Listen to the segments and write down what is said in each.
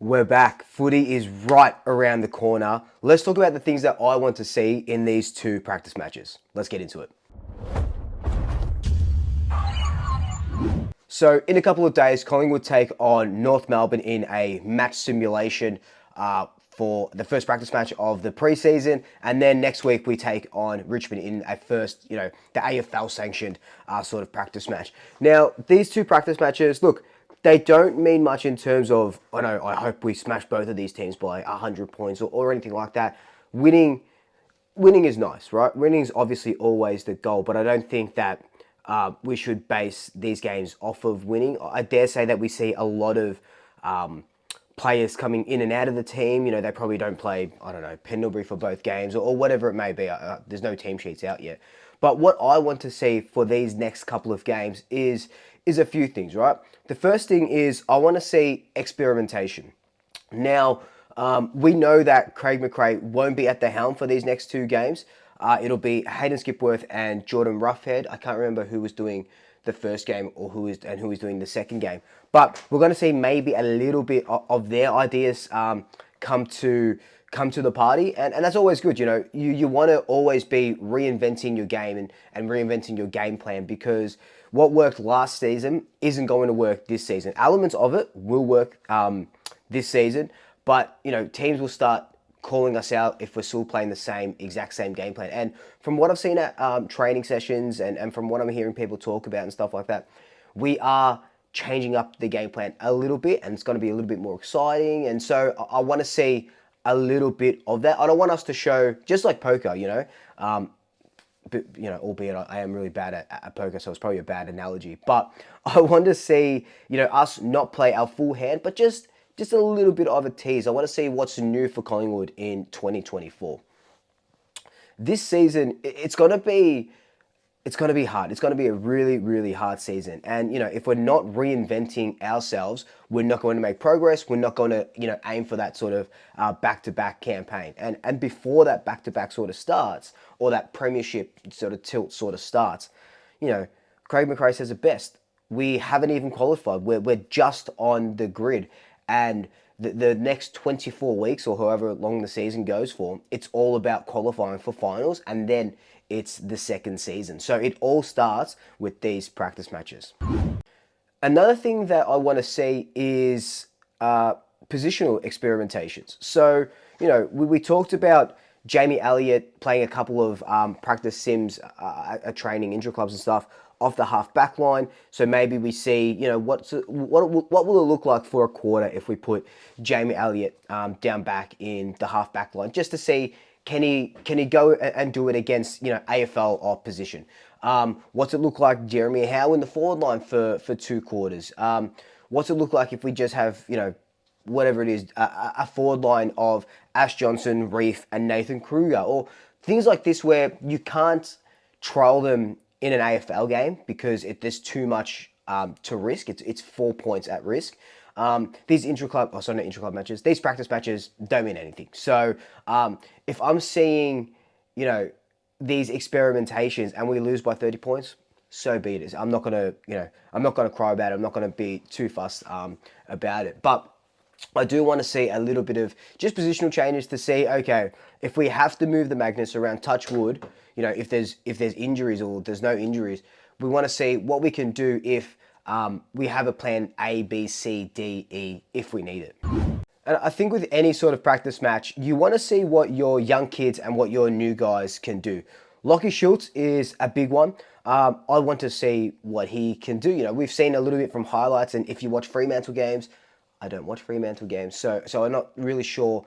We're back. Footy is right around the corner. Let's talk about the things that I want to see in these two practice matches. Let's get into it. So in a couple of days, Collingwood take on North Melbourne in a match simulation for the first practice match of the preseason. And then next week we take on Richmond in a first, the AFL sanctioned sort of practice match. Now, these two practice matches, look, they don't mean much in terms of, I hope we smash both of these teams by 100 points or anything like that. Winning is nice, right? Winning is obviously always the goal, but I don't think that we should base these games off of winning. I dare say that we see a lot of players coming in and out of the team. They probably don't play, Pendlebury for both games or whatever it may be. There's no team sheets out yet. But what I want to see for these next couple of games is a few things, right? The first thing is I want to see experimentation. Now, we know that Craig McRae won't be at the helm for these next two games. It'll be Hayden Skipworth and Jordan Roughhead. I can't remember who was doing the first game or who is doing the second game. But we're going to see maybe a little bit of their ideas come to the party, and that's always good. You want to always be reinventing your game and reinventing your game plan, because what worked last season isn't going to work this season. Elements of it will work this season, but teams will start calling us out if we're still playing the exact same game plan. And from what I've seen at training sessions and from what I'm hearing people talk about and stuff like that, we are changing up the game plan a little bit, and it's going to be a little bit more exciting. And so I want to see a little bit of that. I don't want us to show, just like poker, but, albeit I am really bad at poker, so it's probably a bad analogy. But I want to see, us not play our full hand, but just a little bit of a tease. I want to see what's new for Collingwood in 2024. This season, it's going to be hard. It's going to be a really, really hard season. And, if we're not reinventing ourselves, we're not going to make progress. We're not going to, aim for that sort of back-to-back campaign. And before that back-to-back sort of starts, or that premiership sort of tilt sort of starts, Craig McRae says it best. We haven't even qualified. We're just on the grid. And the next 24 weeks, or however long the season goes for, it's all about qualifying for finals, and then it's the second season. So it all starts with these practice matches. Another thing that I want to see is positional experimentations. So, we talked about Jamie Elliott playing a couple of practice sims at training, intra clubs and stuff, off the half back line. So maybe we see, what will it look like for a quarter if we put Jamie Elliott down back in the half back line, just to see, can he go and do it against, AFL opposition? What's it look like Jeremy Howe in the forward line for 2 quarters? What's it look like if we just have, whatever it is, a forward line of Ash Johnson, Reef, and Nathan Kruger, or things like this where you can't trial them in an AFL game because there's too much to risk. It's 4 points at risk. These not intra-club matches, these practice matches don't mean anything. So if I'm seeing, these experimentations and we lose by 30 points, so be it. I'm not gonna cry about it. I'm not gonna be too fussed about it. But I do want to see a little bit of just positional changes to see, okay, if we have to move the magnets around, touch wood, if there's injuries or there's no injuries, we want to see what we can do if we have a plan A, B, C, D, E, if we need it. And I think with any sort of practice match, you want to see what your young kids and what your new guys can do. Lachie Schultz is a big one. I want to see what he can do. We've seen a little bit from highlights, and if you watch Fremantle games, I don't watch Fremantle games, so I'm not really sure,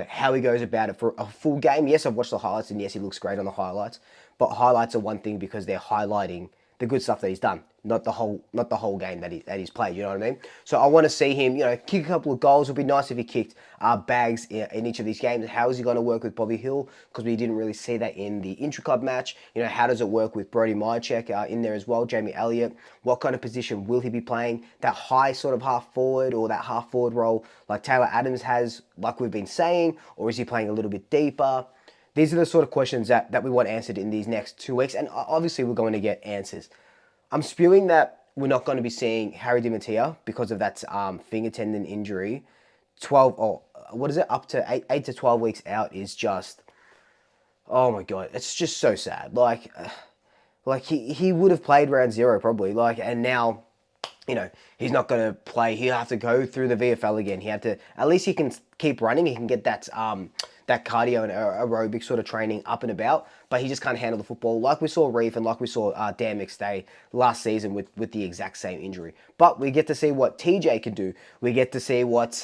how he goes about it for a full game. Yes, I've watched the highlights, and yes, he looks great on the highlights, but highlights are one thing because they're highlighting the good stuff that he's done, not the whole game that he's played. You know what I mean? So I want to see him, kick a couple of goals. It would be nice if he kicked bags in each of these games. How is he going to work with Bobby Hill? Because we didn't really see that in the intra-club match. How does it work with Brody Myercheck in there as well? Jamie Elliott, what kind of position will he be playing? That high sort of half forward or that half forward role like Taylor Adams has, like we've been saying, or is he playing a little bit deeper? These are the sort of questions that we want answered in these next 2 weeks, and obviously we're going to get answers. I'm spewing that we're not going to be seeing Harry Di Mattia because of that finger tendon injury 12 or what is it, up to 8 to 12 weeks out is just, oh my god, it's just so sad. Like he would have played round zero probably, like, and now, he's not going to play. He'll have to go through the VFL again. He had to, at least he can keep running. He can get that cardio and aerobic sort of training up and about, but he just can't handle the football like we saw Reef and like we saw Dan McStay last season with the exact same injury. But we get to see what TJ can do. We get to see what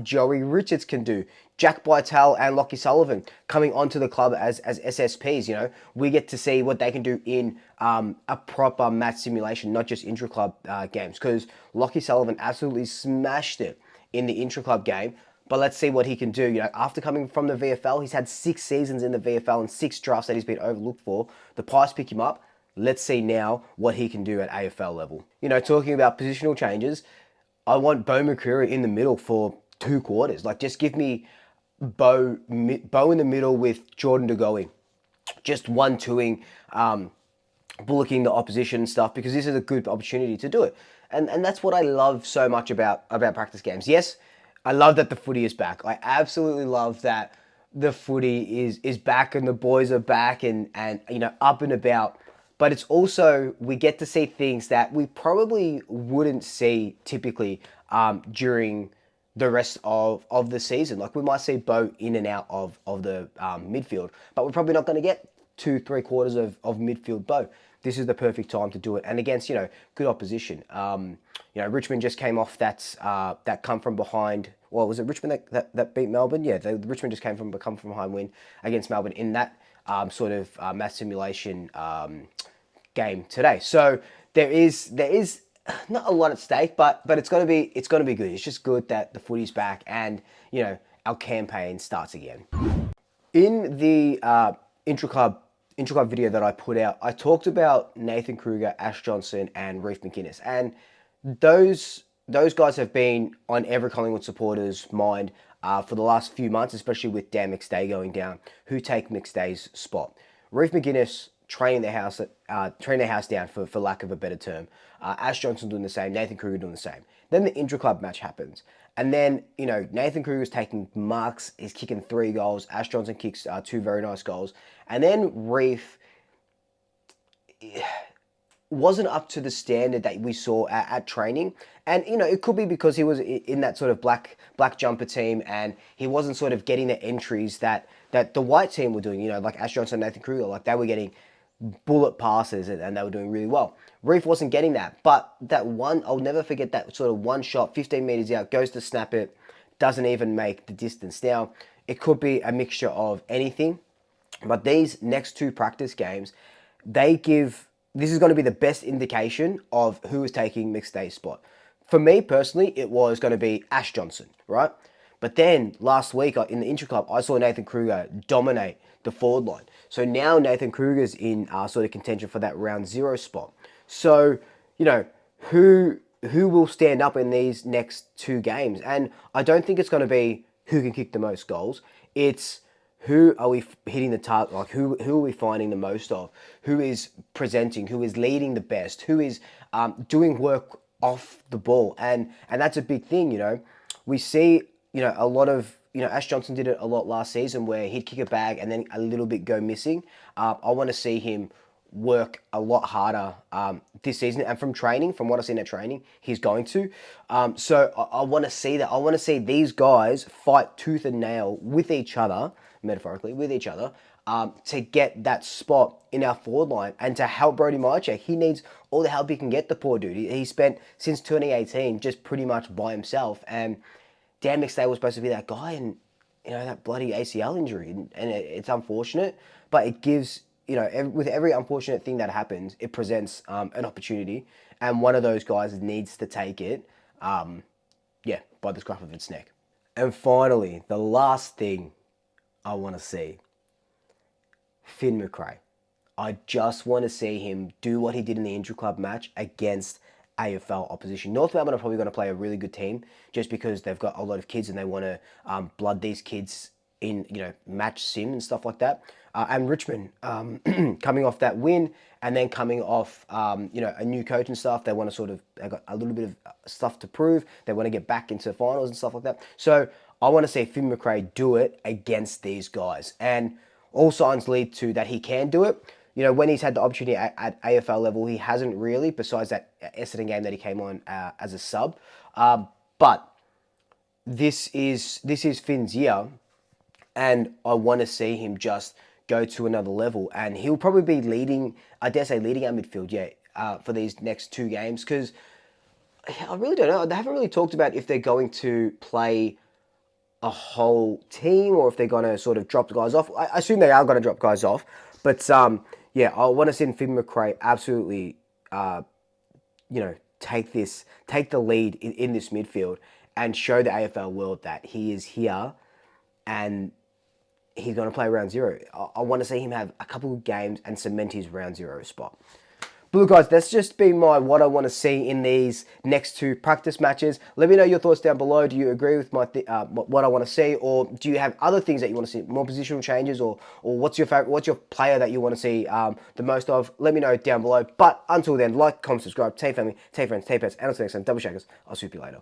Joey Richards can do. Jack Bytel and Lockie Sullivan coming onto the club as SSPs. We get to see what they can do in a proper match simulation, not just intra-club games, because Lockie Sullivan absolutely smashed it in the intra-club game. But let's see what he can do. After coming from the VFL, he's had 6 seasons in the VFL and 6 drafts that he's been overlooked for. The Pies pick him up. Let's see now what he can do at AFL level. Talking about positional changes, I want Bo McCreary in the middle for 2 quarters. Like, just give me Bo in the middle with Jordan DeGoey. Just 1-2ing, bullocking the opposition and stuff, because this is a good opportunity to do it. And that's what I love so much about practice games. Yes, I love that the footy is back. I absolutely love that the footy is back and the boys are back and up and about. But it's also, we get to see things that we probably wouldn't see typically during the rest of the season. Like, we might see Bo in and out of the midfield, but we're probably not going to get 2-3 quarters of midfield Bo. This is the perfect time to do it, and against good opposition. Richmond just came off that come from behind. Well, was it Richmond that beat Melbourne? Yeah, Richmond just came from a come from behind win against Melbourne in that sort of match simulation game today. So there is not a lot at stake, but it's gonna be good. It's just good that the footy's back and our campaign starts again. In the intra-club video that I put out, I talked about Nathan Kruger, Ash Johnson, and Reef McInnes, and those guys have been on every Collingwood supporter's mind for the last few months, especially with Dan McStay going down. Who take McStay's spot? Reef McInnes training their house down, for lack of a better term. Ash Johnson doing the same, Nathan Kruger doing the same. Then the intra-club match happens. And then, Nathan Kruger's taking marks, he's kicking 3 goals. Ash Johnson kicks 2 very nice goals. And then Reef wasn't up to the standard that we saw at training. And, it could be because he was in that sort of black jumper team and he wasn't sort of getting the entries that the white team were doing, like Ash Johnson and Nathan Kruger. Like, they were getting bullet passes and they were doing really well. Reef wasn't getting that, but that one, I'll never forget that sort of one shot, 15 meters out, goes to snap it, doesn't even make the distance. Now, it could be a mixture of anything, but these next 2 practice games, this is going to be the best indication of who is taking McStay's spot. For me personally, it was going to be Ash Johnson, right? But then last week in the intra-club, I saw Nathan Kruger dominate the forward line. So now Nathan Kruger's in sort of contention for that round 0 spot. So, who will stand up in these next 2 games? And I don't think it's going to be who can kick the most goals. It's who are we hitting the target? Like, who are we finding the most of? Who is presenting? Who is leading the best? Who is doing work off the ball? And that's a big thing, We see, a lot of, Ash Johnson did it a lot last season where he'd kick a bag and then a little bit go missing. I want to see him work a lot harder this season. And from what I've seen at training, he's going to. So I want to see that. I want to see these guys fight tooth and nail with each other, metaphorically, with each other, to get that spot in our forward line and to help Brody Myercheck. He needs all the help he can get, the poor dude. He spent, since 2018, just pretty much by himself. And Dan McStay was supposed to be that guy, and that bloody ACL injury, and it's unfortunate, but it gives, with every unfortunate thing that happens, it presents an opportunity, and one of those guys needs to take it, by the scruff of its neck. And finally, the last thing I want to see, Finn McRae. I just want to see him do what he did in the intra-club match against AFL opposition. North Melbourne are probably going to play a really good team just because they've got a lot of kids and they want to blood these kids in, match sim and stuff like that. And Richmond, coming off that win and then coming off, a new coach and stuff, they've got a little bit of stuff to prove. They want to get back into finals and stuff like that. So I want to see Finn McRae do it against these guys. And all signs lead to that he can do it. You know, when he's had the opportunity at AFL level, he hasn't really, besides that Essendon game that he came on as a sub. But this is Finn's year, and I want to see him just go to another level. And he'll probably be leading, I dare say, leading our midfield, for these next 2 games, because I really don't know. They haven't really talked about if they're going to play a whole team or if they're going to sort of drop the guys off. I assume they are going to drop guys off, but yeah, I want to see Finn McRae absolutely, take the lead in this midfield and show the AFL world that he is here and he's going to play round zero. I want to see him have a couple of games and cement his round zero spot. But look, guys, that's just been what I want to see in these next 2 practice matches. Let me know your thoughts down below. Do you agree with what I want to see, or do you have other things that you want to see, more positional changes, or what's your favorite, what's your player that you want to see the most of? Let me know down below. But until then, like, comment, subscribe, tell your family, tell your friends, tell your pets, and until next time, double shakers. I'll swoop you later.